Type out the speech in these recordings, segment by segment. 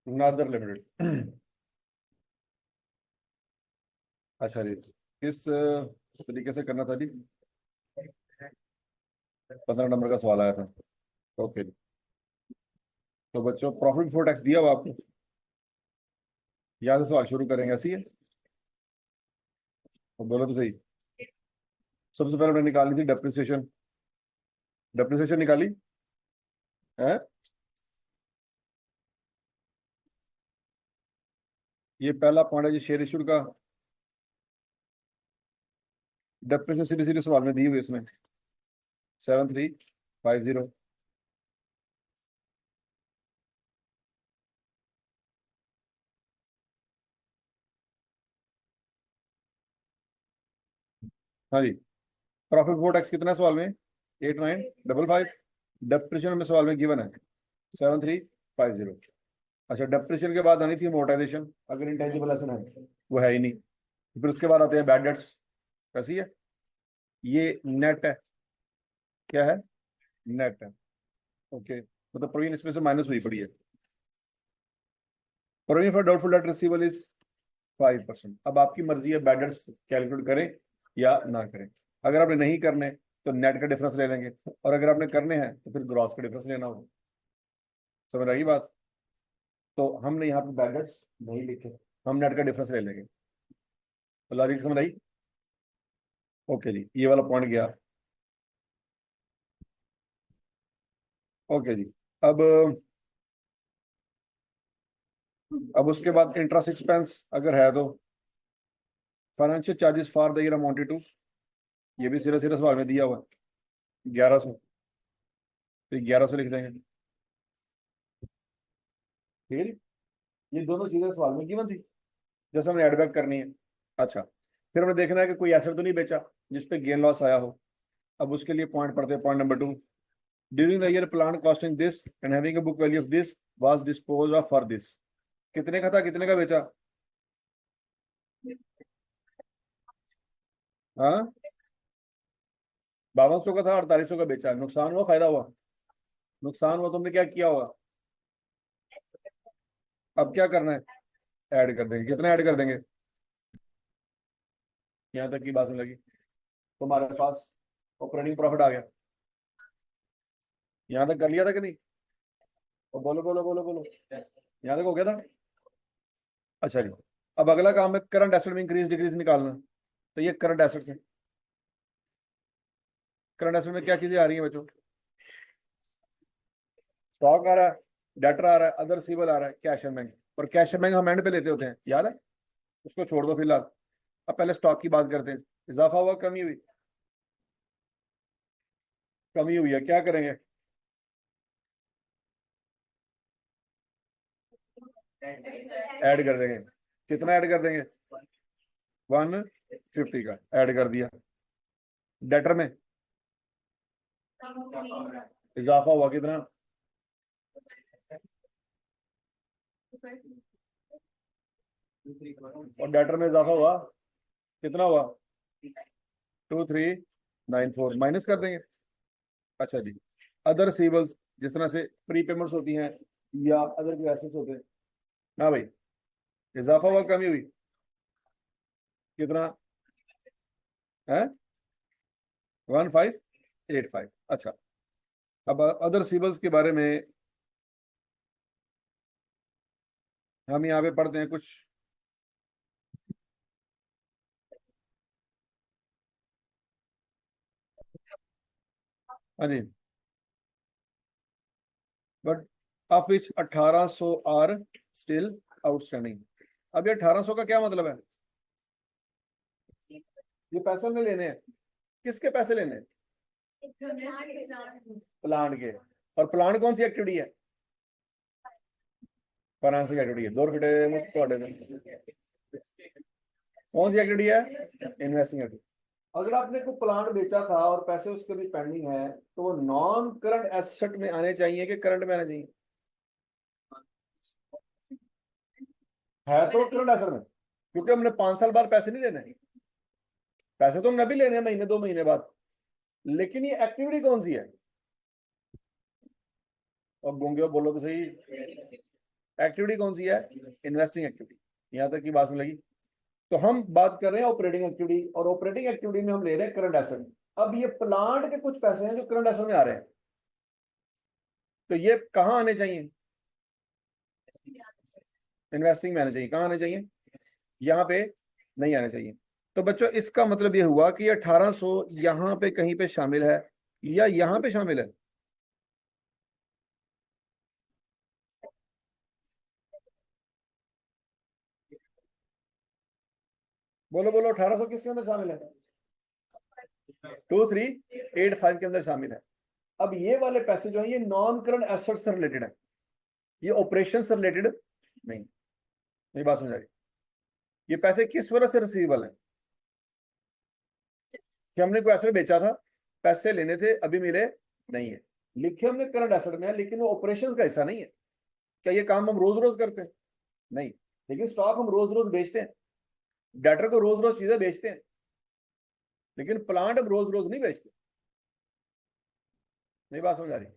Nadar limited. अच्छा जी, किस तरीके से करना था जी? 15 नंबर का सवाल आया था। ओके, तो बच्चों प्रॉफिट बिफोर टैक्स दिया हुआ आपको, यहाँ से सवाल शुरू करेंगे, ऐसी है? तो बोलो तो सही। सबसे पहले हमने निकाली थी डेप्रिसिएशन। डेप्रिसिएशन निकाली है। ये पहला पॉइंट है जी, शेयर इशूड का। डेप्रिसिएशन सीधे सीधे सवाल में दी हुई इसमें 7350। हाँ जी, प्रॉफिट बिफोर टैक्स कितना है सवाल में? 8955। डेप्रिसिएशन में सवाल में गिवन है 7350। अच्छा, डेप्रिसिएशन के बाद आनी थी मोटाइजेशन, अगर इंटेंजिबल एसेट है, वो है ही नहीं। फिर उसके बाद आते हैं बैड डेट्स। कैसी है? ये नेट है। क्या है? नेट है। ओके, मतलब प्रोविजन इसमें से माइनस हुई पड़ी है। Provision for doubtful debt receivable is 5%। अब आपकी मर्जी है बैड डेट्स कैलकुलेट करें या ना करें। अगर आपने नहीं करने तो नेट का डिफरेंस ले लेंगे, और अगर आपने करने हैं तो फिर ग्रॉस का डिफरेंस लेना होगा। समझ आई बात? तो हमने यहाँ पे बैड डेट्स नहीं लिखे, हम नेट का डिफरेंस ले लेंगे। तो लॉजिक समझ आई? ओके जी, ये वाला पॉइंट गया। ओके जी। अब अब उसके बाद इंटरेस्ट एक्सपेंस अगर है तो financial charges for the year amounted to, ये भी सीधा सीधा सवाल में दिया हुआ है 1100। तो 1100 लिख देंगे। ठीक है जी, ये दोनों चीजें सवाल में गिवन थी, जैसे हमने एडबैक करनी है। अच्छा, फिर हमें देखना है कि कोई एसेट तो नहीं बेचा जिसपे गेन लॉस आया हो। अब उसके लिए पॉइंट पढ़ते हैं, point number 2। During the year plant costing this and having a book value of this was dispose of for this. कितने का था, कितने का बेचा? हाँ, 5200 का था, 4800 का बेचा। नुकसान हुआ, फायदा हुआ? नुकसान हुआ, तुमने क्या किया होगा? अब क्या करना है? ऐड कर देंगे। कितना ऐड कर देंगे? यहाँ तक की बात नहीं लगी तुम्हारे पास? ऑपरेटिंग प्रॉफिट आ गया। यहाँ तक कर लिया था कि नहीं? तो बोलो बोलो बोलो बोलो, यहाँ तक हो गया था। अच्छा जी, अब अगला काम है करंट एसेट में इंक्रीज डिक्रीज निकालना। तो ये करंट एसेट है। करंट एसेट में क्या चीजें आ रही हैं बच्चों? स्टॉक आ रहा है, डेटर आ रहा है, अदर रिसीवेबल आ रहा है, कैश एंड बैंक। और कैश एंड बैंक हम एंड पे लेते होते हैं, याद है? उसको छोड़ दो फिलहाल। अब पहले स्टॉक की बात करते हैं। इजाफा हुआ, कमी हुई? कमी हुई है, क्या करेंगे? ऐड कर देंगे। कितना ऐड कर देंगे? 150 का ऐड कर दिया। डेटर में इजाफा हुआ कितना? और डेटर में इजाफा हुआ कितना हुआ? 2394 माइनस कर देंगे। अच्छा जी, अदर रिसीवेबल्स जिस तरह से प्री पेमेंट्स होती हैं या अदर कोई एसेट्स होते हैं ना भाई, इजाफा हुआ, कमी हुई? कितना है? 1585। अच्छा, अब अदर रिसीवेबल्स के बारे में हम यहाँ पे पढ़ते हैं कुछ। हाँ जी, but of which 1800 are still outstanding. अब ये 1800 का क्या मतलब है? ये पैसे हमने लेने हैं। किसके पैसे लेने हैं? प्लांट के। और प्लांट कौन सी एक्टिविटी है? फाइनेंसिंग एक्टिविटी है। 2 रुपये कौन सी एक्टिविटी है? Investing activity. अगर आपने कोई प्लांट बेचा था और पैसे उसके भी पेंडिंग है, तो वो नॉन करंट एसेट में आने चाहिए कि करंट में आने चाहिए? है तो करंट एसेट में, क्योंकि हमने 5 साल बाद पैसे नहीं लेने। पैसे तो हमने अभी लेने हैं, महीने 2 महीने बाद। लेकिन ये एक्टिविटी कौन सी है? और गूंगे हो, बोलो तो सही। एक्टिविटी कौन सी है? Investing activity. यहां तक की बात समझ लगी? तो हम बात कर रहे हैं ऑपरेटिंग एक्टिविटी, और ऑपरेटिंग एक्टिविटी में हम ले रहे हैं करंट एसेट। अब ये प्लांट के कुछ पैसे हैं जो करंट एसेट में आ रहे हैं, तो ये कहाँ आने चाहिए? इन्वेस्टिंग में आने चाहिए। कहाँ आने चाहिए? यहाँ पे नहीं आने चाहिए। तो बच्चों इसका मतलब ये हुआ कि 1800 यहाँ पे कहीं पे शामिल है या यहाँ पे शामिल है? बोलो बोलो, 1800 किसके अंदर शामिल है? 2385 के अंदर शामिल है। अब ये वाले पैसे जो है ये नॉन करंट एसेट से रिलेटेड है, ये ऑपरेशन से रिलेटेड नहीं। मेरी बात समझ आ रही? ये पैसे किस वजह से रिसीवेबल है? कि हमने कोई एसेट बेचा था, पैसे लेने थे, अभी मिले नहीं है, लिखे हमने करंट एसेट में है, लेकिन वो ऑपरेशन का हिस्सा नहीं है। क्या ये काम हम रोज रोज करते हैं? नहीं। लेकिन स्टॉक हम रोज रोज बेचते हैं, डेटर को रोज रोज चीजें बेचते हैं, लेकिन प्लांट हम रोज रोज नहीं बेचते। मेरी बात समझ आ रही?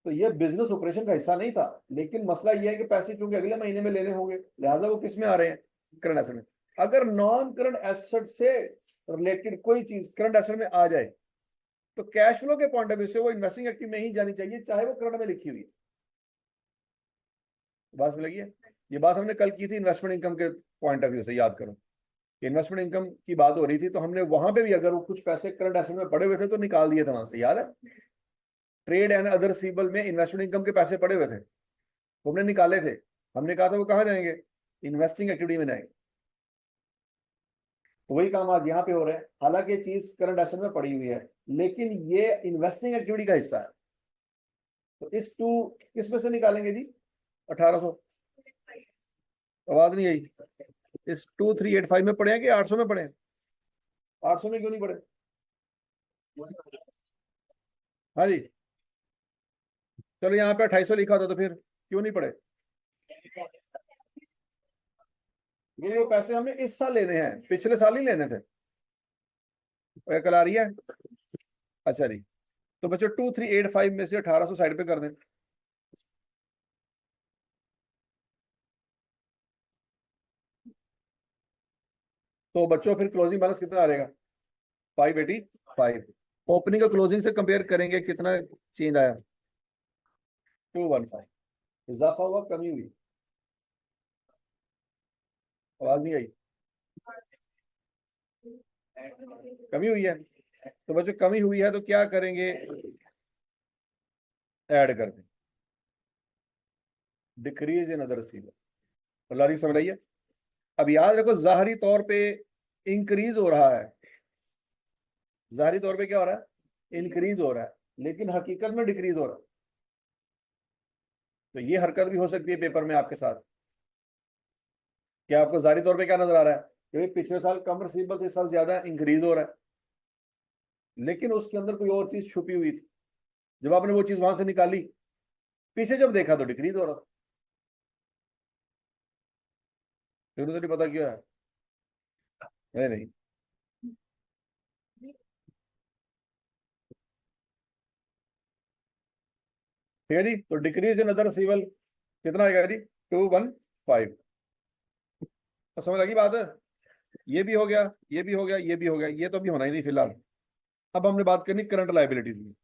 तो ये बिजनेस ऑपरेशन का हिस्सा नहीं था, लेकिन मसला ये है कि पैसे चूंकि अगले महीने में लेने होंगे, लिहाजा वो किस में आ रहे हैं? करंट एसेट में। अगर नॉन करंट एसेट से रिलेटेड कोई चीज करंट एसेट में आ जाए, तो कैश फ्लो के पॉइंट ऑफ व्यू से वो इन्वेस्टिंग एक्टिव में ही जानी चाहिए, चाहे वो करंट में लिखी हुई है। बात समझ लगी है? ये बात हमने कल की थी इन्वेस्टमेंट इनकम के पॉइंट ऑफ व्यू से, याद करो। इन्वेस्टमेंट इनकम की बात हो रही थी, तो हमने वहां पे भी अगर वो कुछ पैसे करंट एसेट में पड़े हुए थे तो निकाल दिए थे वहां से, याद है? ट्रेड एंड अदर रिसीवेबल में इन्वेस्टमेंट इनकम के पैसे पड़े हुए थे, वो हमने निकाले थे। हमने कहा था वो कहाँ जाएंगे? इन्वेस्टिंग एक्टिविटी में जाएंगे। तो वही काम आज यहाँ पे हो रहा है। हालांकि ये चीज करंट एसेट में पड़ी हुई है, लेकिन ये इन्वेस्टिंग एक्टिविटी का हिस्सा है। तो इस टू किस में से निकालेंगे जी? 1800। आवाज नहीं आई? इस 2385 में पड़े हैं कि 800 में पड़े हैं? 800 में क्यों नहीं पड़े? हाँ जी। चलो यहाँ पे 2800 लिखा था, तो फिर क्यों नहीं पड़े? ये वो पैसे हमें इस साल लेने हैं, पिछले साल ही लेने थे। कल आ रही है? अच्छा जी। तो बच्चों 2385 में से 1800 साइड पे कर दें। तो बच्चों फिर क्लोजिंग बैलेंस कितना आ रहेगा? 585। ओपनिंग और क्लोजिंग से कंपेयर करेंगे, कितना चेंज आया? 215। इजाफा हुआ, कमी हुई? आवाज नहीं आई? कमी हुई है। तो बच्चों कमी हुई है तो क्या करेंगे? ऐड कर दें, decrease in other receiver. Logic समझ रही है? अब याद रखो, जाहरी तौर पे इंक्रीज हो रहा है, जाहरी तौर पे क्या हो रहा है? इंक्रीज हो रहा है, लेकिन हकीकत में डिक्रीज हो रहा है। तो ये हरकत भी हो सकती है पेपर में आपके साथ। क्या आपको जाहरी तौर पे क्या नजर आ रहा है? कि पिछले साल कम रिसीवेबल, इस साल ज्यादा इंक्रीज हो रहा है, लेकिन उसके अंदर कोई और चीज छुपी हुई थी। जब आपने वो चीज वहां से निकाली, पीछे जब देखा तो डिक्रीज हो रहा था। फिर तो नहीं पता क्या है नहीं। ठीक है जी। तो डिक्रीज इन अदर रिसीवेबल कितना आएगा जी? 215। तो समझ लगी बात है? ये भी हो गया, ये भी हो गया, ये भी हो गया, ये तो अभी होना ही नहीं फिलहाल। अब हमने बात करनी करंट लायबिलिटीज की।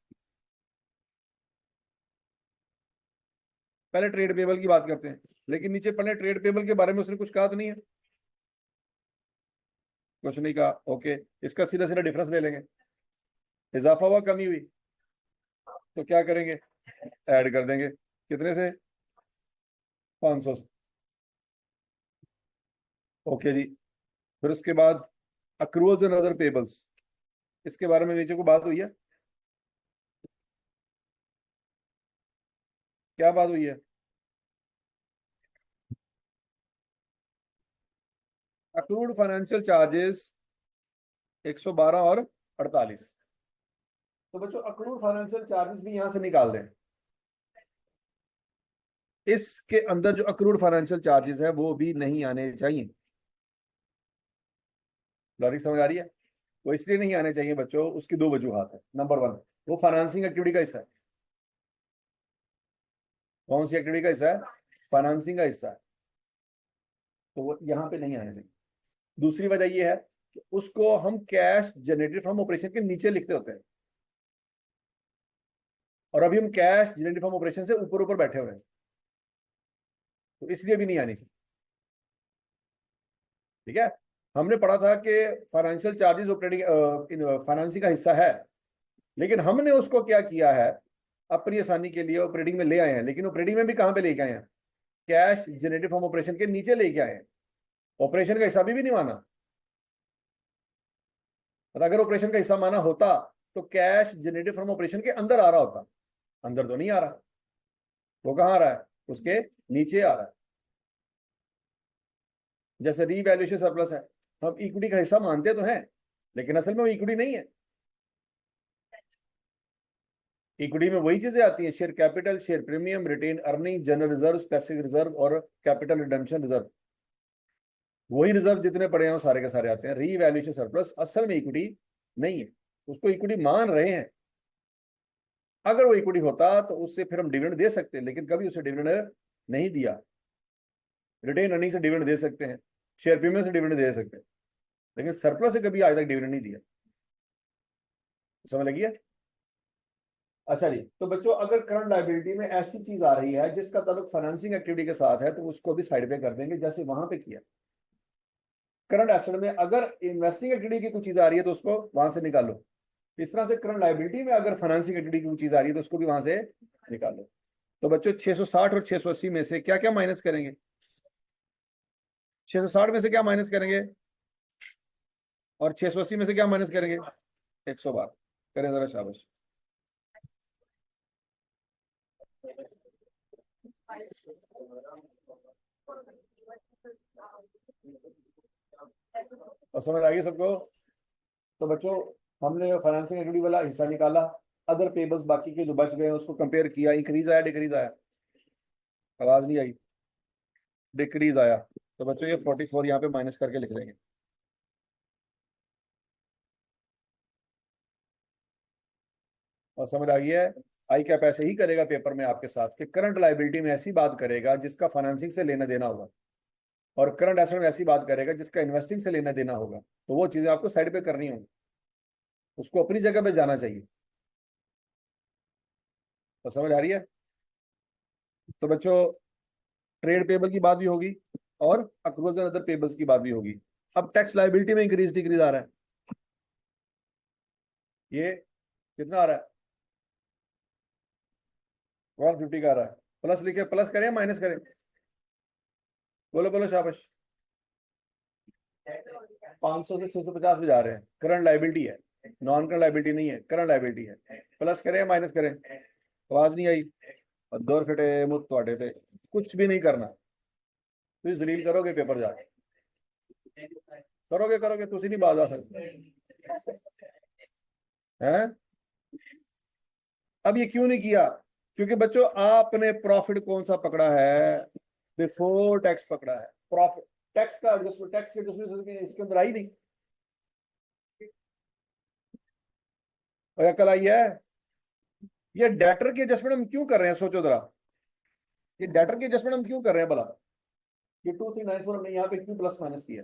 पहले ट्रेड पेबल की बात करते हैं, लेकिन नीचे पहले ट्रेड पेबल के बारे में उसने कुछ कहा तो नहीं है? कुछ नहीं कहा, ओके। इसका सीधा सीधा डिफरेंस ले लेंगे। इजाफा हुआ, कमी हुई? तो क्या करेंगे? ऐड कर देंगे। कितने से? 500 से। ओके जी। फिर उसके बाद अक्रूवल्स एंड अदर पेबल्स, इसके बारे में नीचे को बात हुई है? क्या बात हुई है? अक्रूड फाइनेंशियल चार्जेस 112 और 48। तो बच्चों अक्रूड फाइनेंशियल चार्जेस भी यहां से निकाल दें। इसके अंदर जो अक्रूड फाइनेंशियल चार्जेस है वो भी नहीं आने चाहिए। लॉजिक समझ आ रही है? वो इसलिए नहीं आने चाहिए बच्चों, उसकी दो वजूहत है। नंबर वन, वो फाइनेंसिंग एक्टिविटी का हिस्सा है। कौन सी एक्टिविटी का हिस्सा है? फाइनेंसिंग का हिस्सा है, तो वो यहाँ पे नहीं आने चाहिए। दूसरी वजह ये है कि उसको हम कैश जनरेटेड फ्रॉम ऑपरेशन के नीचे लिखते होते हैं, और अभी हम कैश जनरेटेड फ्रॉम ऑपरेशन से ऊपर ऊपर बैठे हुए हैं, तो इसलिए भी नहीं आनी चाहिए। ठीक है, हमने पढ़ा था कि फाइनेंशियल चार्जेस ऑपरेटिंग फाइनेंसिंग का हिस्सा है, लेकिन हमने उसको क्या किया है, अपनी आसानी के लिए ऑपरेटिंग में ले आए हैं, लेकिन ऑपरेटिंग में भी कहां पे लेके आए हैं, कैश जनरेटेड फ्रॉम ऑपरेशन के नीचे लेके आए हैं। ऑपरेशन का हिस्सा भी नहीं माना। और अगर ऑपरेशन का हिस्सा माना होता तो कैश जनरेटेड फ्रॉम ऑपरेशन के अंदर आ रहा होता, अंदर तो नहीं आ रहा, वो कहां आ रहा है, उसके नीचे आ रहा है। जैसे रीवैल्यूएशन सरप्लस है, हम इक्विटी का हिस्सा मानते तो हैं, लेकिन असल में वो इक्विटी नहीं है। इक्विटी में वही चीजें आती हैं, share capital, share premium, retain earning, general reserve, specific reserve और कैपिटल रिडेम्पशन रिजर्व। वही रिजर्व जितने पड़े हैं वो सारे के सारे आते हैं। रीवैल्यूएशन सरप्लस असल में इक्विटी नहीं है, उसको इक्विटी मान रहे हैं। अगर वो इक्विटी होता तो उससे फिर हम डिविडेंड दे सकते हैं, लेकिन कभी उसे डिविडेंड नहीं दिया। रिटेन अर्निंग से डिविडेंड दे सकते हैं, शेयर प्रीमियम से डिविडेंड दे सकते हैं, लेकिन सरप्लस से कभी आज तक डिविडेंड नहीं दिया। समझ लगी है? अच्छा जी, तो बच्चों अगर करंट लायबिलिटी में ऐसी चीज आ रही है जिसका ताल्लुक फाइनेंसिंग एक्टिविटी के साथ है, तो उसको भी साइड पे कर देंगे जैसे वहां पे किया। करंट एसेट में अगर इन्वेस्टिंग एक्टिविटी की कुछ चीज आ रही है तो उसको वहां से निकालो। इस तरह से करंट लायबिलिटी में अगर फाइनेंसिंग एक्टिविटी की कुछ चीज आ रही है तो उसको भी वहां से निकालो। तो बच्चों 660 और 680 में से क्या क्या माइनस करेंगे? 660 में से क्या माइनस करेंगे और 680 में से क्या माइनस करेंगे? 112 करें जरा, शाबाश। और समझ आ गई सबको? तो बच्चों हमने फाइनेंसिंग एक्टिविटी वाला हिस्सा निकाला, अदर पेबल्स बाकी के जो बच गए उसको कंपेयर किया, इंक्रीज आया डिक्रीज आया? आवाज नहीं आई, डिक्रीज आया। तो बच्चों ये 44 यहाँ पे माइनस करके लिख देंगे। और समझ आ गई है? आई कैप ऐसे ही करेगा पेपर में आपके साथ कि करंट लायबिलिटी में ऐसी बात करेगा जिसका फाइनेंसिंग से लेना देना होगा, और करंट एसेट में ऐसी बात करेगा जिसका इन्वेस्टिंग से लेना देना होगा। तो वो चीजें आपको साइड पे करनी होगी, उसको अपनी जगह पे जाना चाहिए। तो समझ आ रही है? तो बच्चों ट्रेड पेबल की बात भी होगी और अक्रूवल्स एंड अदर पेबल्स की बात भी होगी। अब टैक्स लायबिलिटी में इंक्रीज डिक्रीज आ रहा है, ये कितना आ रहा है? 150 का आ रहा है। प्लस लिखे, प्लस करें माइनस करें? बोलो बोलो, शाबाश। 500 से 650 में जा रहे हैं। करंट लायबिलिटी है, नॉन करंट लायबिलिटी नहीं है, करंट लायबिलिटी है। प्लस करें या माइनस करें? आवाज नहीं आई। और दौर फिटे मुत तोड़े थे, कुछ भी नहीं करना। तुम जलील करोगे पेपर जाके, करोगे करोगे, तुम नहीं बाज आ सकते हैं। अब ये क्यों नहीं किया? क्योंकि बच्चों आपने प्रॉफिट कौन सा पकड़ा है? बिफोर टैक्स पकड़ा है। प्रॉफिट टैक्स का एडजस्टमेंट, टैक्स के एडजस्टमेंट इसके अंदर आई नहीं, और कल आई है। ये डेटर की एडजस्टमेंट हम क्यों कर रहे हैं, सोचो जरा। ये डेटर की एडजस्टमेंट हम क्यों कर रहे हैं भला? ये 2394 हमने यहाँ पे क्यों प्लस माइनस किया?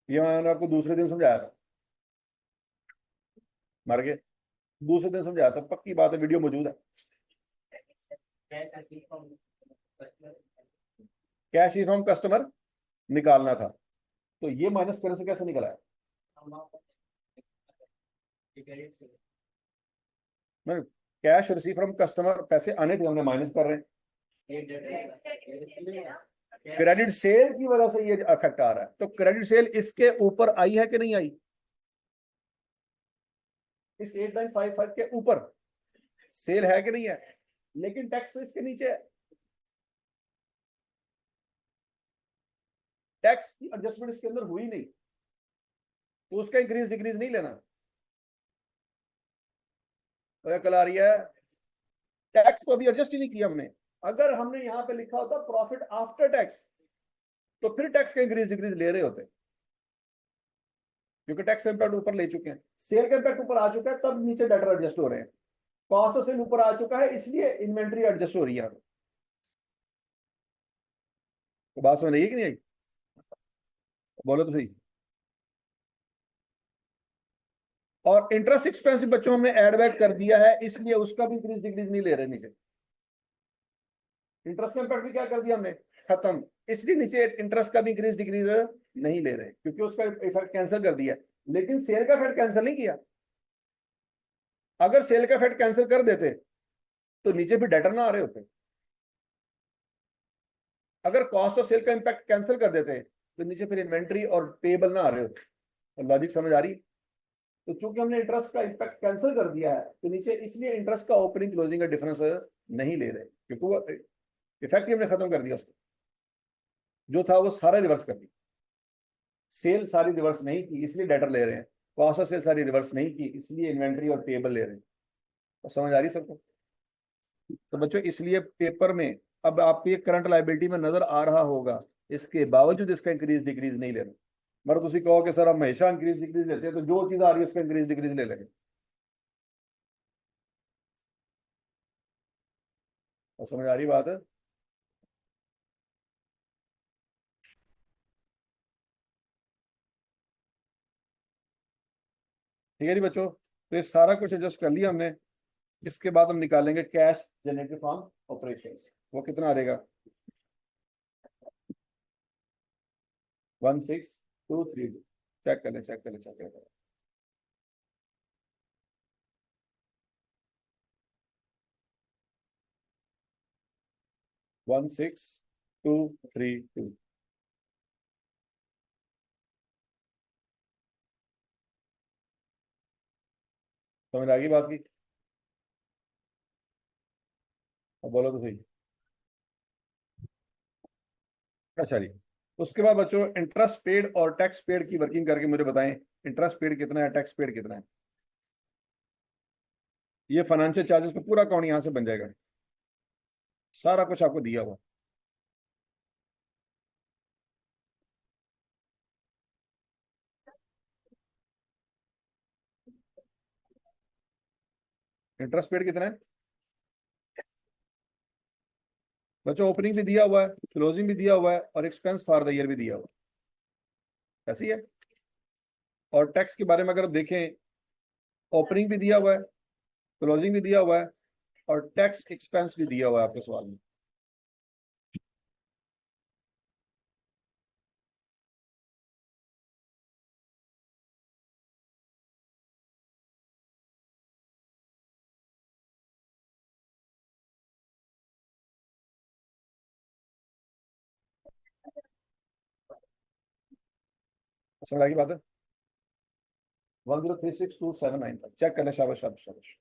ये मैंने आपको दूसरे दिन समझाया था, मर गए। दूसरे दिन समझाया था, पक्की बात है, वीडियो मौजूद है। कैश फ्रॉम कस्टमर निकालना था, तो ये माइनस करने से कैसे निकला है? मैं कैश रिसीव फ्रॉम कस्टमर, पैसे आने थे, हमने माइनस कर रहे हैं। क्रेडिट सेल की वजह से ये इफेक्ट आ रहा है। तो क्रेडिट सेल इसके ऊपर आई है कि नहीं आई? इस 8955 के ऊपर सेल है कि नहीं है? लेकिन टैक्स तो इसके नीचे है। टैक्स की एडजस्टमेंट इसके अंदर हुई नहीं, तो उसका इंक्रीज डिक्रीज नहीं लेना। तो कल आ रही है, टैक्स को अभी एडजस्ट ही नहीं किया हमने। अगर हमने यहां पे लिखा होता प्रॉफिट आफ्टर टैक्स, तो फिर टैक्स का इंक्रीज डिक्रीज ले रहे होते, क्योंकि टैक्स इम्पैक्ट ऊपर ले चुके हैं, सेल का इम्पैक्ट ऊपर आ चुका है, तब नीचे डेटर एडजस्ट हो रहे हैं। कॉस्ट ऑफ सेल ऊपर आ चुका है, इसलिए इन्वेंट्री एडजस्ट हो रही है। तो बात समझ आई कि नहीं आई? बोलो तो सही। और इंटरेस्ट एक्सपेंस भी बच्चों हमने एड बैक कर दिया है, इसलिए उसका भी इंक्रीज डिक्रीज नहीं ले रहे नीचे। इंटरेस्ट का इम्पैक्ट भी क्या कर दिया हमने, खत्म। इसलिए नीचे इंटरेस्ट का भी इंक्रीज डिक्रीज नहीं ले रहे, क्योंकि उसका इफेक्ट कैंसिल कर दिया। लेकिन सेल का इफेक्ट कैंसिल नहीं किया। अगर सेल का इफेक्ट कैंसिल कर देते तो नीचे भी डेटर ना आ रहे होते। अगर कॉस्ट ऑफ सेल का इम्पैक्ट कैंसिल कर देते तो नीचे फिर इन्वेंट्री और पेबल ना आ रहे होते। और लॉजिक समझ आ रही? तो चूंकि हमने इंटरेस्ट का इम्पैक्ट कैंसिल कर दिया है तो नीचे इसलिए इंटरेस्ट का ओपनिंग क्लोजिंग का डिफरेंस नहीं ले रहे, क्योंकि वो इफेक्ट ही हमने खत्म कर दिया उसको। जो था वो सारा रिवर्स कर दिया। सेल सारी रिवर्स नहीं की इसलिए डेटर ले रहे हैं, कॉस्ट ऑफ सेल सारी रिवर्स नहीं की इसलिए इन्वेंट्री और पेबल ले रहे हैं। तो समझ आ रही सबको? तो बच्चों इसलिए पेपर में अब आपको ये करंट लाइबिलिटी में नजर आ रहा होगा, इसके बावजूद इसका इंक्रीज डिक्रीज नहीं ले रहे। मगर तुम कहो कि सर हम हमेशा इंक्रीज डिक्रीज लेते हैं, तो जो चीज आ रही है उसका इंक्रीज डिक्रीज ले लेंगे। और समझ आ रही बात है? ठीक है जी बच्चों, तो ये सारा कुछ एडजस्ट कर लिया हमने। इसके बाद हम निकालेंगे कैश जनरेटेड फ्रॉम ऑपरेशन। वो कितना आ रहेगा? 1623। चेक कर ले, चेक कर ले, चेक कर ले। 16,232। समझ आ गई बात की? अब बोलो तो सही। अच्छा जी, उसके बाद बच्चों इंटरेस्ट पेड और टैक्स पेड की वर्किंग करके मुझे बताएं, इंटरेस्ट पेड कितना है, टैक्स पेड कितना है। ये फाइनेंशियल चार्जेस का पूरा अकाउंट यहां से बन जाएगा, सारा कुछ आपको दिया हुआ। इंटरेस्ट पेड कितना है बच्चों? ओपनिंग भी दिया हुआ है, क्लोजिंग भी दिया हुआ है, और एक्सपेंस फॉर द ईयर भी दिया हुआ है। ऐसी है। और टैक्स के बारे में अगर आप देखें, ओपनिंग भी दिया हुआ है, क्लोजिंग भी दिया हुआ है, और टैक्स एक्सपेंस भी दिया हुआ है आपके सवाल में। समझ आ गई बात है? 1036279 तक चेक कर ले। शाबाश शाबाश शाबाश।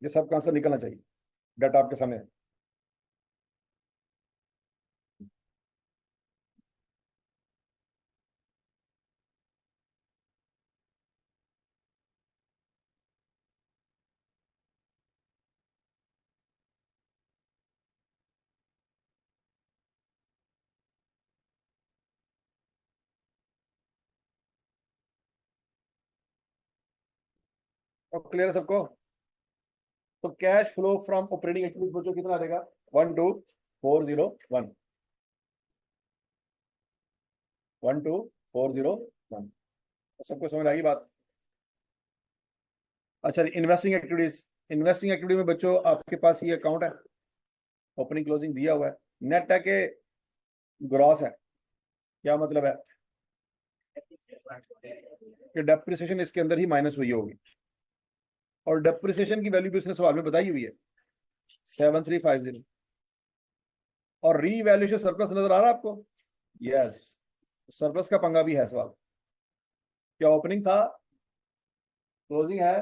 ये सबका आंसर निकलना चाहिए, डाटा आपके सामने है। और क्लियर है सबको? तो cash flow from operating activities बच्चों कितना देगा? 12401। 12401। सबको समझ आ गई बात? अच्छा, इन्वेस्टिंग एक्टिविटीज। इन्वेस्टिंग एक्टिविटी में बच्चों आपके पास ये अकाउंट है, ओपनिंग क्लोजिंग दिया हुआ है, नेट है के ग्रॉस है? क्या मतलब है कि डेप्रिसिएशन इसके अंदर ही माइनस हुई होगी, और डेप्रिसिएशन की वैल्यू भी उसने सवाल में बताई हुई है 7350। और रीवैल्यूएशन सरप्लस नजर आ रहा है आपको? यस। सरप्लस का पंगा भी है सवाल। क्या ओपनिंग था, क्लोजिंग है?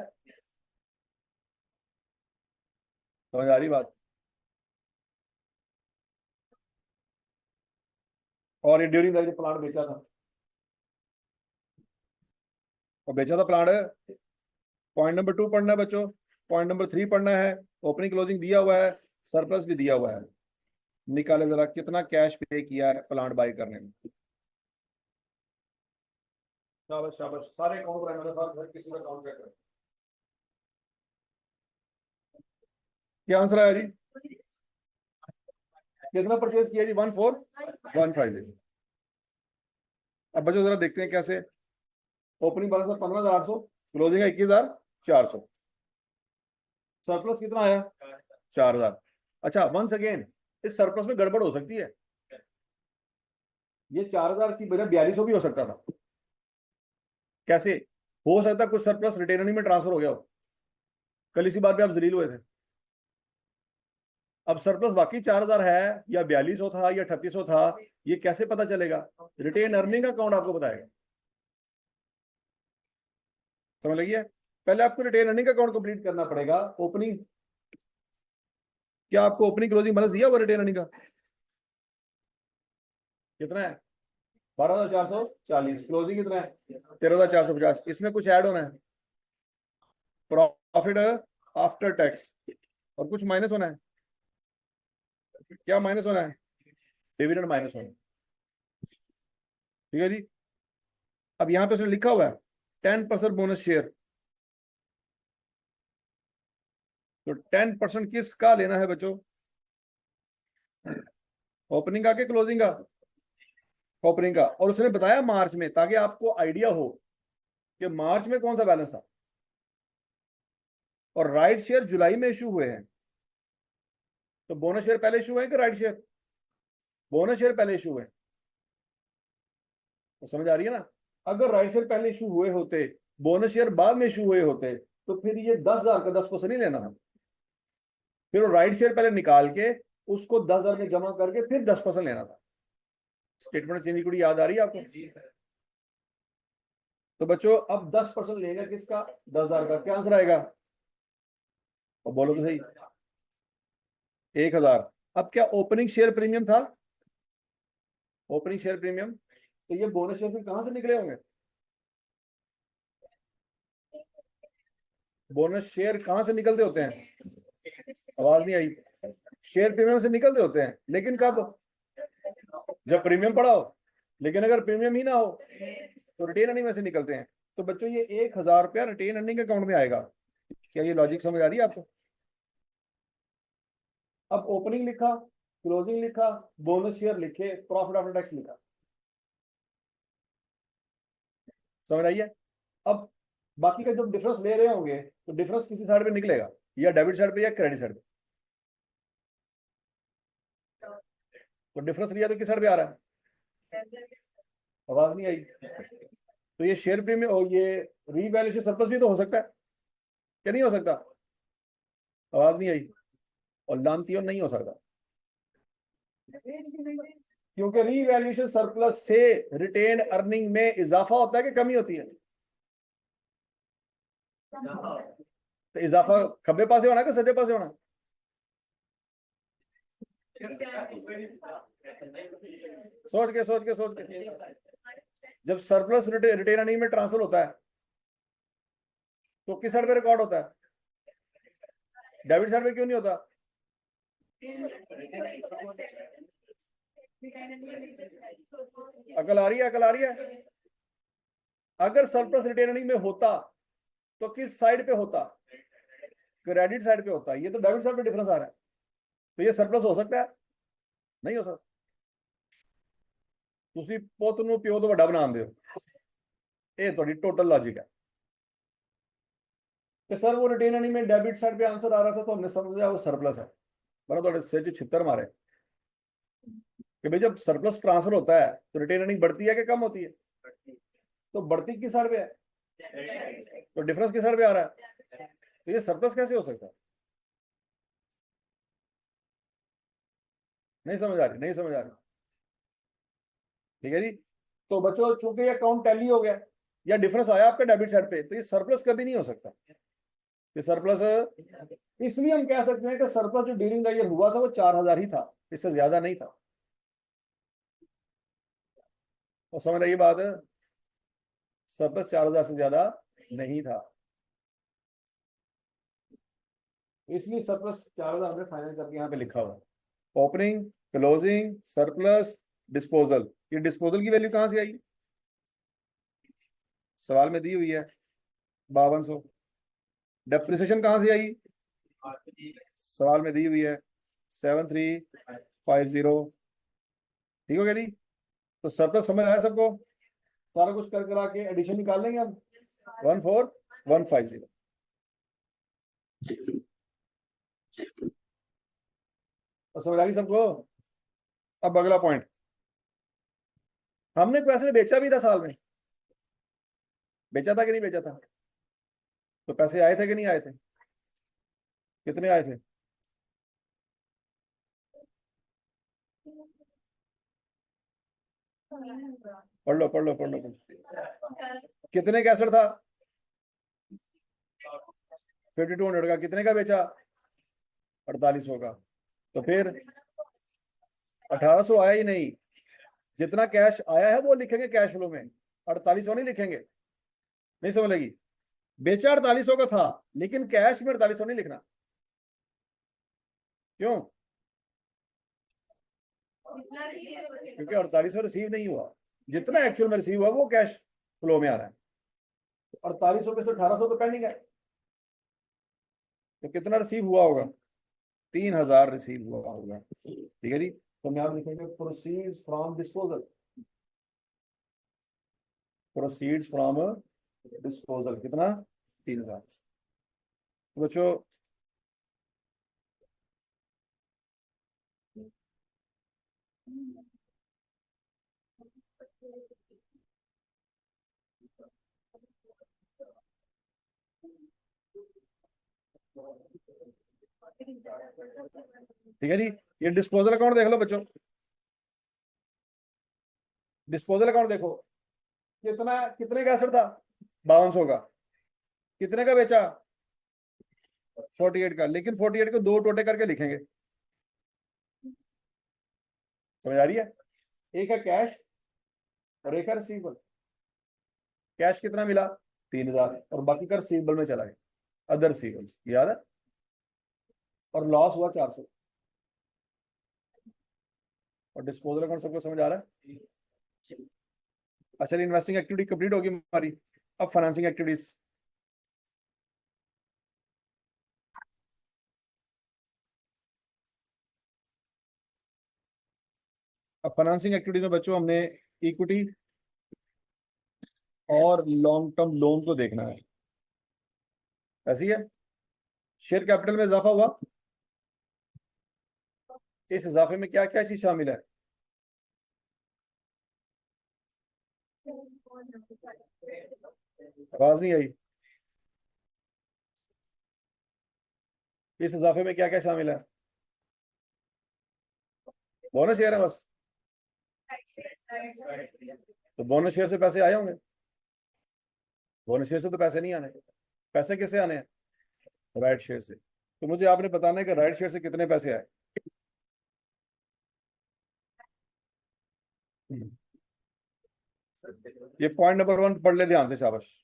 समझ आ रही बात? और ये ड्यूरिंग द प्लांट बेचा था, और बेचा था प्लांट। पॉइंट नंबर 2 पढ़ना है बच्चों, पॉइंट नंबर 3 पढ़ना है। ओपनिंग क्लोजिंग दिया हुआ है, सरप्लस भी दिया हुआ है। निकाले जरा कितना कैश पे किया है प्लांट बाय करने में। शाबाश शाबाश, सारे अकाउंट बनाए मेरे साथ, हर किसी का अकाउंट चेक करें। क्या आंसर आया जी? कितना परचेज किया जी? 14150। अब बच्चों जरा देखते हैं कैसे। ओपनिंग बैलेंस 15,800, क्लोजिंग है 21,400, सरप्लस कितना आया? 4,000। अच्छा, वंस अगेन इस सरप्लस में गड़बड़ हो सकती है। ये 4,000 की बजाय 4,200 भी हो सकता था। कैसे हो सकता? कुछ सरप्लस रिटेन अर्निंग में ट्रांसफर हो गया हो। कल इसी बात पे आप जलील हुए थे। अब सरप्लस बाकी 4,000 है या 4,200 था या 3,800 था, ये कैसे पता चलेगा? रिटेन अर्निंग अकाउंट आपको बताएगा। समझ लगी है? पहले आपको रिटेन अर्निंग अकाउंट कंप्लीट करना पड़ेगा। ओपनिंग, क्या आपको ओपनिंग क्लोजिंग बैलेंस दिया हुआ रिटेन अर्निंग का? कितना है? 12,440। क्लोजिंग कितना है? 13,450। इसमें कुछ ऐड होना है, प्रॉफिट आफ्टर टैक्स, और कुछ माइनस होना है। क्या माइनस होना है? डिविडेंड माइनस होना है। ठीक है जी। अब यहां पे उसने लिखा हुआ है 10% बोनस शेयर। तो 10% किसका लेना है बच्चों? ओपनिंग का के क्लोजिंग का? ओपनिंग का। और उसने बताया मार्च में, ताकि आपको आइडिया हो कि मार्च में कौन सा बैलेंस था। और राइट शेयर जुलाई में इशू हुए हैं, तो बोनस शेयर पहले इशू हुए कि राइट शेयर? बोनस शेयर पहले इशू हुए। तो समझ आ रही है ना? अगर राइट शेयर पहले इशू हुए होते, बोनस शेयर बाद में इशू हुए होते, तो फिर ये 10,000 का 10% नहीं लेना था। फिर वो राइट शेयर पहले निकाल के उसको 10,000 में जमा करके फिर 10% लेना था। स्टेटमेंट चेंज इक्विटी याद आ रही है आपको? तो बच्चों अब 10% लेगा किसका? 10,000 का। क्या आंसर आएगा? और बोलो तो सही। 1,000। अब क्या ओपनिंग शेयर प्रीमियम था? ओपनिंग शेयर प्रीमियम, तो ये बोनस शेयर फिर कहां से निकले होंगे? बोनस शेयर कहां से निकलते होते हैं? आवाज नहीं आई। शेयर प्रीमियम से निकलते होते हैं, लेकिन कब? जब प्रीमियम पड़ा हो। लेकिन अगर प्रीमियम ही ना हो तो रिटेन अर्निंग में से निकलते हैं। तो बच्चों ये 1,000 रुपया रिटेन अर्निंग अकाउंट में आएगा। क्या ये लॉजिक समझ आ रही है आपको? अब ओपनिंग लिखा, क्लोजिंग लिखा, बोनस शेयर लिखे, प्रॉफिट आफ्टर टैक्स लिखा। समझ आई है? अब बाकी का जब डिफरेंस ले रहे होंगे तो डिफरेंस किसी साइड पे निकलेगा, या डेबिट साइड पे या क्रेडिट साइड पे। तो डिफरेंस लिया तो किस साइड पे आ रहा है? आवाज नहीं आई। तो ये शेयर प्रीमियम और ये रीवैल्यूएशन सरप्लस भी तो हो सकता है, क्या नहीं हो सकता? आवाज नहीं आई। और लानती नहीं हो सकता, क्योंकि रीवैल्यूएशन सरप्लस से रिटेन अर्निंग में इजाफा होता है कि कमी होती है? तो इजाफा खब्बे पासे होना कि सज्जे पासे होना? सोच के जब सरप्लस रिटेन अर्निंग में ट्रांसफर होता है तो किस साइड पे रिकॉर्ड होता है? डेबिट साइड पे क्यों नहीं होता? अकल आ रही है? अकल आ रही है? अगर सरप्लस रिटेन अर्निंग में होता तो किस साइड पे होता? क्रेडिट साइड पे होता। ये तो डेबिट साइड पे डिफरेंस आ रहा है, तो ये सरप्लस हो सकता है? नहीं हो सकता। ਤੁਸੀਂ ਪੁੱਤ ਨੂੰ ਪਿਓ ਤੋਂ ਵੱਡਾ ਬਣਾਉਂਦੇ ਹੋ, ਇਹ ਤੁਹਾਡੀ टोटल लॉजिक है। कि सर वो रिटेन अर्निंग में डेबिट साइड पे आंसर आ रहा था तो हमने समझा वो सरप्लस है। मैंने थोड़े सिर च छित्तर मारे कि भाई जब सरप्लस ट्रांसफर होता है तो रिटेन अर्निंग बढ़ती है कि कम होती है? तो बढ़ती किस साइड पे है? तो डिफरेंस किस साइड पे आ रहा है? तो ये सरप्लस कैसे हो सकता है? नहीं समझ आ रही? नहीं समझ आ रही? ठीक है जी। तो बच्चों चूंकि ये अकाउंट टैली हो गया या डिफरेंस आया आपके डेबिट साइड पे, तो ये सरप्लस कभी नहीं हो सकता। ये सरप्लस, इसलिए हम कह सकते हैं कि सरप्लस जो ड्यूरिंग द ईयर हुआ था वो 4,000 ही था, इससे ज्यादा नहीं था। और समझ रही बात? सरप्लस 4,000 से ज्यादा नहीं था, इसलिए सरप्लस 4,000 हमने फाइनल करके यहाँ पे लिखा हुआ। Opening, closing, surplus, disposal. ये डिस्पोजल की वैल्यू कहां से आई? सवाल में दी हुई है 5200। डेप्रिसिएशन कहां से आई? सवाल में दी हुई है 7350। 50। ठीक हो गया जी। तो सरप्लस समझ आया सबको? सारा कुछ कर करा के एडिशन निकाल लेंगे हम। 14150। तो समझ आ गई सबको? अब अगला पॉइंट, हमने पैसे बेचा भी था साल में, बेचा था कि नहीं बेचा था? तो पैसे आए थे कि नहीं आए थे? कितने आए थे? पढ़ लो पढ़ लो पढ़ लो पढ़ लो। कितने का एसेट था? 5200 का। कितने का बेचा? 4800 का। तो फिर 1800 आया ही नहीं। जितना कैश आया है वो लिखेंगे कैश फ्लो में, 4800 नहीं लिखेंगे। नहीं समझ लगी? बेचा 4800 का था, लेकिन कैश में 4800 नहीं लिखना। क्यों? क्योंकि 4800 रिसीव नहीं हुआ। जितना एक्चुअल में रिसीव हुआ वो कैश फ्लो में आ रहा है। 4800 में से 1800 तो पेंडिंग है। तो कितना रिसीव हुआ होगा? 3000 रिसीव हुआ होगा। ठीक है जी। तो हम यहां लिखेंगे proceeds from disposal. Proceeds from disposal कितना? 3000। तो बच्चों ठीक है जी। ये डिस्पोजल अकाउंट देख लो बच्चों। डिस्पोजल अकाउंट देखो, कितना कितने का एसेट था? 5200 का। कितने का बेचा? 48 का। लेकिन 48 को दो टोटे करके लिखेंगे। समझ आ रही है? एक है कैश और एक है रिसीवेबल। कैश कितना मिला? 3000, और बाकी का रिसीवेबल में चला गया, अदर रिसीवेबल्स, याद है? और लॉस हुआ 400। और डिस्पोजल अकाउंट सबको समझ आ रहा है? अच्छा, इन्वेस्टिंग एक्टिविटी कंप्लीट होगी हमारी। अब फाइनेंसिंग एक्टिविटीज। अब फाइनेंसिंग एक्टिविटीज में बच्चों हमने इक्विटी और लॉन्ग टर्म लोन को देखना है। ऐसी है। शेयर कैपिटल में इजाफा हुआ। इस इजाफे में क्या क्या चीज शामिल है? आवाज नहीं आई। इस इजाफे में क्या क्या शामिल है? बोनस शेयर है बस। तो बोनस शेयर से पैसे आए होंगे। बोनस शेयर से तो पैसे नहीं आने। पैसे किससे आने हैं? राइट शेयर से। तो मुझे आपने बताना है कि राइट शेयर से कितने पैसे आए। ये पॉइंट नंबर 1 पढ़ ले ध्यान से, शाबाश।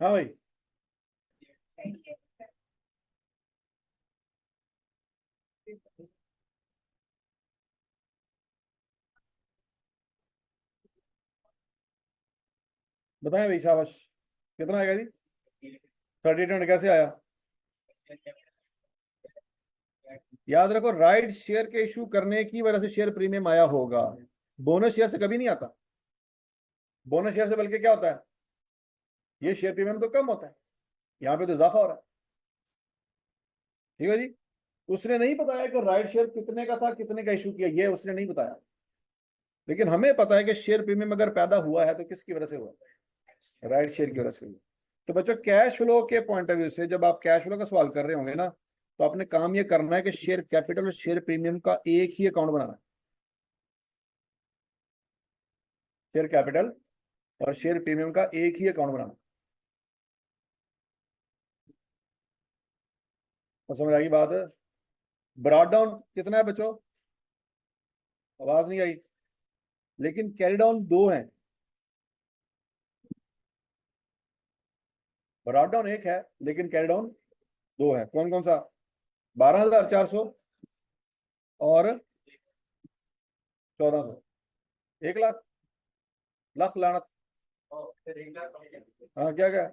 हाँ भाई। बताएं भाई, शाबाश। कितना आएगा जी? 3800 कैसे आया? याद रखो, राइट शेयर के इशू करने की वजह से शेयर प्रीमियम आया होगा। बोनस शेयर से कभी नहीं आता। बोनस शेयर से बल्कि क्या होता है, ये शेयर प्रीमियम तो कम होता है, यहाँ पे तो इजाफा हो रहा है। ठीक है जी। उसने नहीं बताया कि राइट शेयर कितने का था, कितने का इशू किया, ये उसने नहीं बताया। लेकिन हमें पता है कि शेयर प्रीमियम अगर पैदा हुआ है तो किसकी वजह से हुआ? राइट शेयर की वजह से हुआ। तो बच्चों, कैश फ्लो के पॉइंट ऑफ व्यू से जब आप कैश फ्लो का सवाल कर रहे होंगे ना, तो आपने काम ये करना है कि शेयर कैपिटल और शेयर प्रीमियम का एक ही अकाउंट बनाना है। शेयर कैपिटल और शेयर प्रीमियम का एक ही अकाउंट बनाना। तो समझ आएगी बात। ब्रॉड डाउन कितना है बच्चों? आवाज नहीं आई। लेकिन कैरी डाउन दो है। ब्रॉड डाउन एक है लेकिन कैरी डाउन दो है। कौन कौन सा? 12,400 और 1,400। 1 लाख। लाख लानत। हाँ क्या क्या?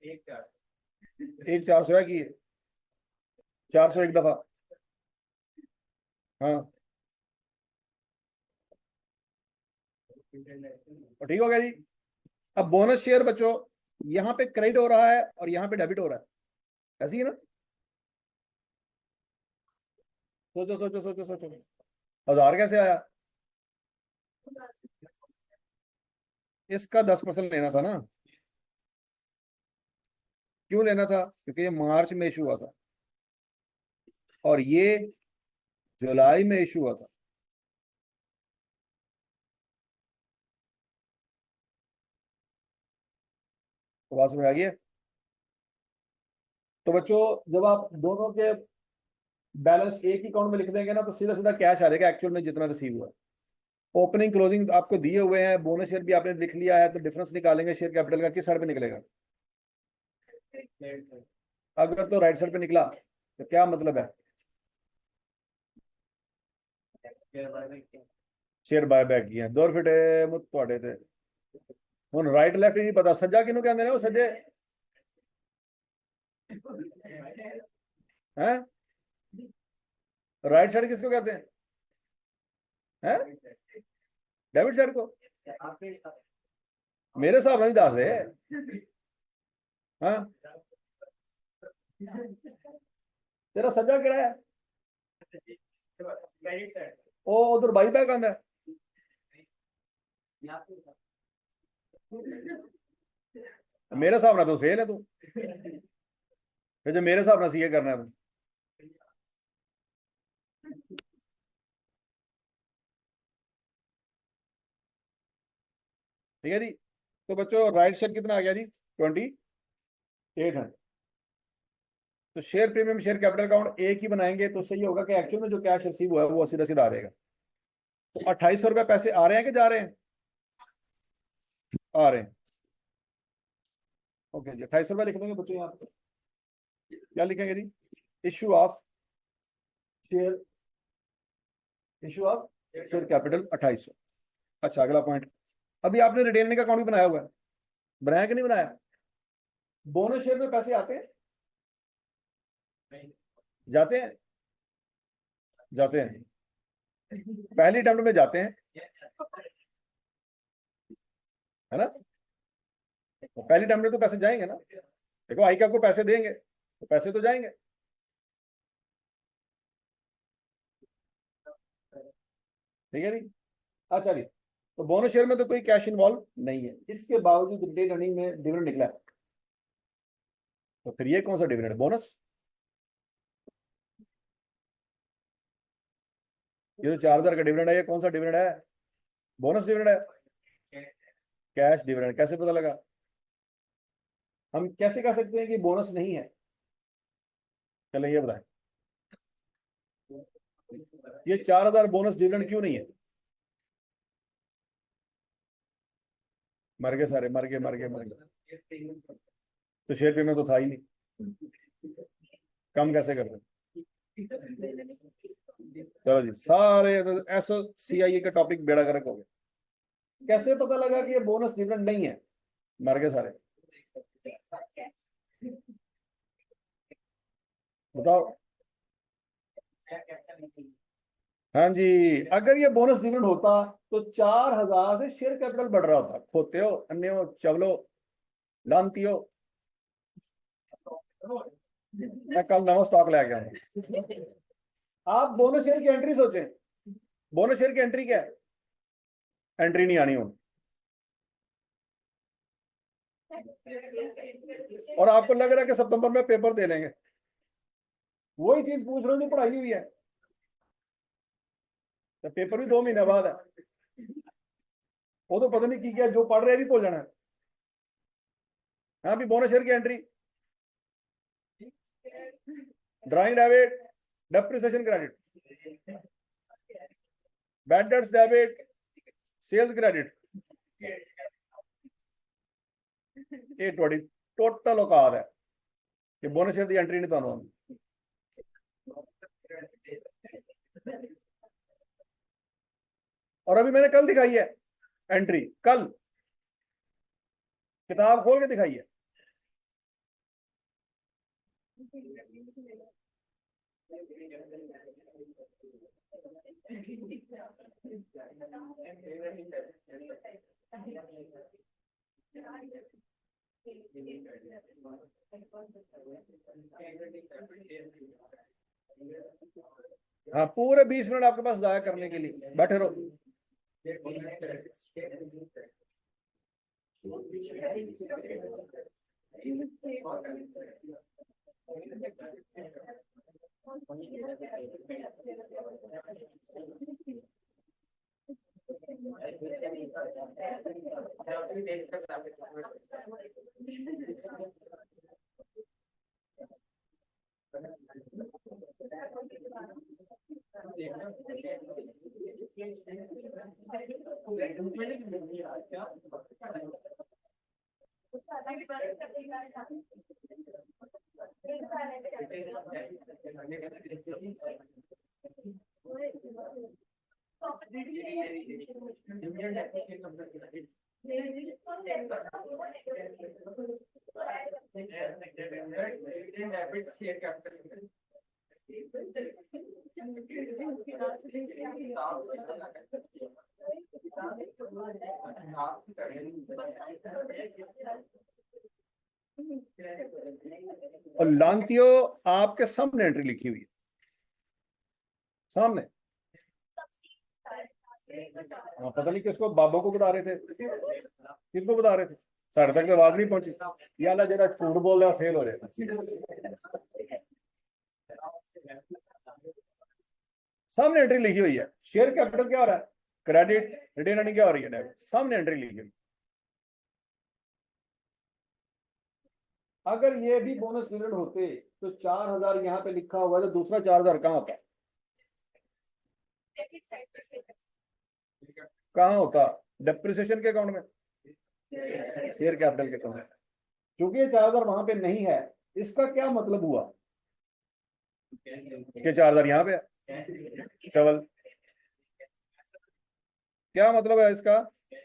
1,400 है कि 400 एक दफा। हाँ तो ठीक हो गया जी। अब बोनस शेयर बच्चों, यहाँ पे क्रेडिट हो रहा है और यहाँ पे डेबिट हो रहा है, ऐसी है ना? सोचो सोचो सोचो सोचो। 1,000 कैसे आया? इसका 10% लेना था ना। क्यों लेना था? क्योंकि ये मार्च में इशू हुआ था और ये जुलाई में इशू हुआ था। तो बात समझ आ गई है? तो बच्चों, जब आप दोनों के बैलेंस एक ही अकाउंट में लिख देंगे ना, तो सीधा सीधा कैश आ जाएगा एक्चुअल में जितना रिसीव हुआ है। ओपनिंग क्लोजिंग आपको दिए हुए हैं, बोनस शेयर भी आपने लिख लिया है, तो डिफरेंस निकालेंगे शेयर कैपिटल का, किस साइड पे निकलेगा? अगर तो राइट साइड पे निकला तो क्या मतलब है? शेयर बायबैक किया 2 रुपए मुझ ਤੁਹਾਡੇ ਤੇ। ਹੁਣ राइट लेफ्ट ही नहीं पता, सज्जा किनू कहते हैं? वो सज्जे हैं? राइट साइड किसको कहते हैं? हैं? डेबिट साइड को? मेरे हिसाब ਨਾਲ भी दस दे। हाँ तेरा सज्जा किहड़ा है? ਉਹ ਉਧਰ ਬਾਈਬੈਕ ਆਂਦਾ है। मेरे हिसाब ਨਾਲ तू फेल है तू। फिर जो मेरे हिसाब ਨਾਲ सीए करना है तू। ठीक है जी। तो बच्चों राइट शेयर कितना आ गया जी? 28 है। तो share premium share capital account एक ही बनाएंगे तो सही होगा कि एक्चुअल में जो कैश रिसीव हुआ है वो सीधा सीधा आ रहेगा। तो 2,800 रुपये पैसे आ रहे हैं कि जा रहे हैं? आ रहे हैं। ओके जी, 2,800 रुपये लिख देंगे बच्चों यहाँ पे। क्या लिखेंगे जी? Issue of share, issue of share capital 2,800। अच्छा अगला पॉइंट, अभी आपने रिटेनिंग का अकाउंट भी बनाया हुआ है, बनाया कि नहीं बनाया? बोनस शेयर में पैसे आते हैं? जाते हैं? जाते हैं। पहली अटेम्प्ट में जाते हैं, है ना? तो पहली अटेम्प्ट में तो पैसे जाएंगे ना। देखो आई के आपको पैसे देंगे तो पैसे तो जाएंगे। ठीक है जी। अच्छा जी, तो बोनस शेयर में तो कोई कैश इन्वॉल्व नहीं है, इसके बावजूद रिटेन अर्निंग में डिविडेंड निकला है। तो फिर ये कौन सा डिविडेंड? बोनस। ये जो 4,000 का डिविडेंड है, ये कौन सा डिविडेंड है? बोनस डिविडेंड है। कैश डिविडेंड कैसे पता लगा? हम कैसे कह सकते हैं कि बोनस नहीं है? चलें ये बताएं, ये 4,000 बोनस डिविडेंड क्यों नहीं है? मर गए सारे, मर गए मर गए मर गए। तो शेयर पेमेंट तो था ही नहीं, कम कैसे कर रहे? चलो जी, सारे एसओ सीआईए का टॉपिक बेड़ा गर्क हो गया। कैसे पता लगा कि ये बोनस डिविडेंड नहीं है? मर गए सारे। बताओ। हाँ जी, अगर ये बोनस डिविडेंड होता तो 4,000 से शेयर कैपिटल बढ़ रहा होता। खोते हो, अन्य हो, चवलो, लानती हो। मैं कल नवा स्टॉक ले गया। आप बोनस शेयर की एंट्री सोचें, बोनस शेयर की एंट्री क्या है? एंट्री नहीं आनी हो, और आपको लग रहा है कि सितंबर में पेपर दे लेंगे। वही चीज पूछ रहा हूँ जो पढ़ाई हुई है, तो पेपर भी 2 महीने बाद है। वो तो पता नहीं की क्या, जो पढ़ रहे भी भूल जाना है। हाँ भी बोनस शेयर की entry drawing debit, depreciation credit, bad debts debit, sales credit, ये थोड़ी टोटल औकात है कि बोनस शेयर दी एंट्री नहीं तो और अभी मैंने कल दिखाई है एंट्री, कल किताब खोल के दिखाई है। हाँ, पूरे 20 मिनट आपके पास जाया करने के लिए, बैठे रहो। और लांतियो आपके सामने एंट्री लिखी हुई है, सामने। हाँ, पता नहीं किसको, बाबा को बता रहे थे, किसको बता रहे थे, साढ़े तक तो आवाज नहीं पहुंची। याला जरा झूठ बोल रहा, फेल हो रहा है। सामने एंट्री लिखी हुई है, शेयर कैपिटल क्या हो रहा है, क्रेडिट, रिटेन अर्निंग क्या हो रही है, डेबिट, सामने एंट्री लिखी हुई। अगर ये भी बोनस डिविडेंड होते तो 4000 यहाँ पे लिखा हुआ है, तो दूसरा 4000 कहाँ होता, कहाँ होता, डेप्रिसिएशन के अकाउंट में, शेयर कैपिटल के अकाउंट में। क्योंकि ये 4000 वहां पे नहीं है, इसका क्या मतलब हुआ कि 4000 यहाँ पे है। चवल, क्या मतलब है इसका,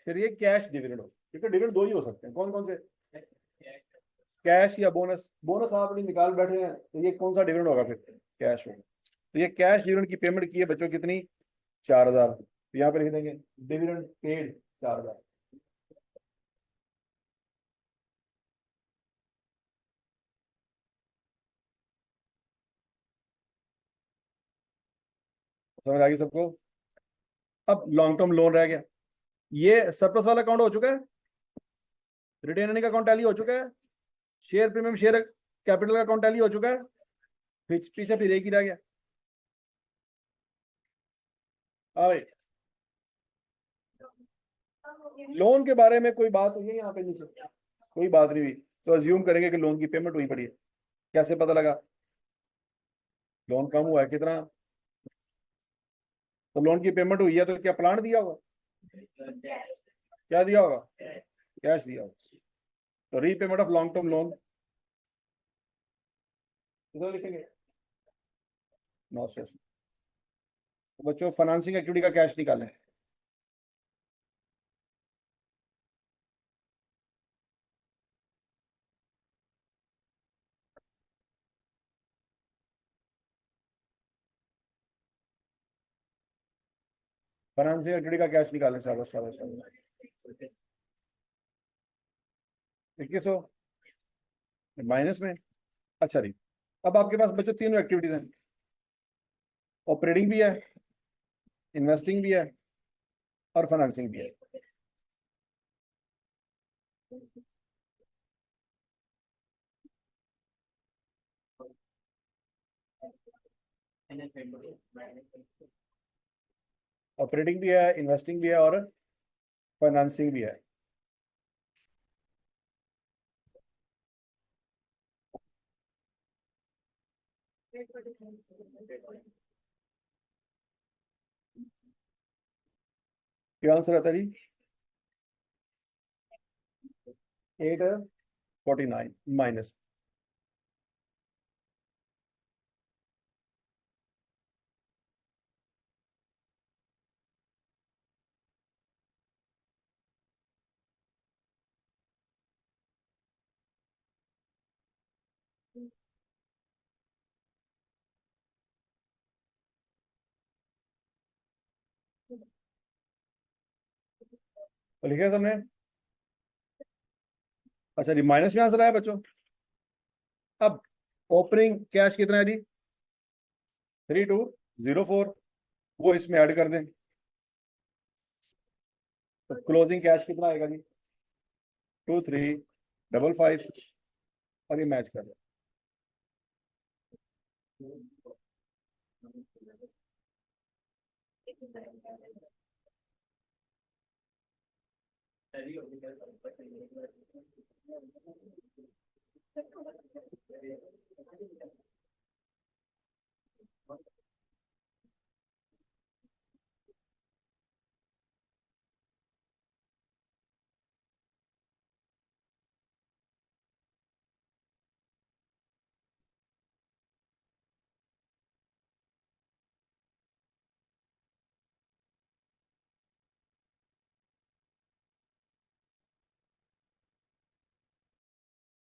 फिर ये कैश डिविडेंड हो, क्योंकि डिविडेंड दो ही हो सकते हैं, कौन कौन से, कैश या बोनस। बोनस आप नहीं निकाल बैठे हैं, तो ये कौन सा डिविडेंड होगा, फिर कैश होगा। तो ये कैश डिविडेंड की पेमेंट की है बच्चों, कितनी, 4000। तो यहाँ पे लिख देंगे डिविडेंड पेड 4000। समझ आ गई सबको। अब लॉन्ग टर्म लोन रह गया, ये सरप्लस वाला अकाउंट हो चुका है, रिटेन अर्निंग का अकाउंट टैली हो चुका है, शेयर प्रीमियम शेयर कैपिटल का अकाउंट टैली हो चुका है, पीछे फिर एक ही रह गया। भाई लोन के बारे में कोई बात हुई है यहाँ पे नीचे, कोई बात नहीं हुई, तो अज्यूम करेंगे कि लोन की पेमेंट हुई पड़ी है। कैसे पता लगा, लोन कम हुआ है कितना, तो लोन की पेमेंट हुई है, तो क्या प्लान दिया होगा, क्या दिया होगा, कैश दिया होगा। तो repayment of long term loan इधर लिखेंगे 900। तो बच्चों फाइनेंसिंग एक्टिविटी का कैश निकालें, फाइनेंसिंग एक्टिविटी का कैश निकालें, शाबाश शाबाश शाबाश। 2100 माइनस में, अच्छा नहीं। अब आपके पास बच्चों तीनों एक्टिविटीज हैं, ऑपरेटिंग भी है, इन्वेस्टिंग भी है, और फाइनेंसिंग भी है। ऑपरेटिंग भी है, इन्वेस्टिंग भी है, और फाइनेंसिंग भी है। क्या आंसर आता है जी? 849 माइनस। तो लिखा है सबने? अच्छा जी, माइनस में आंसर आया बच्चों। अब ओपनिंग कैश कितना है जी? 3204, वो इसमें ऐड कर दें तो क्लोजिंग कैश कितना आएगा जी? 2355, और ये मैच कर दें।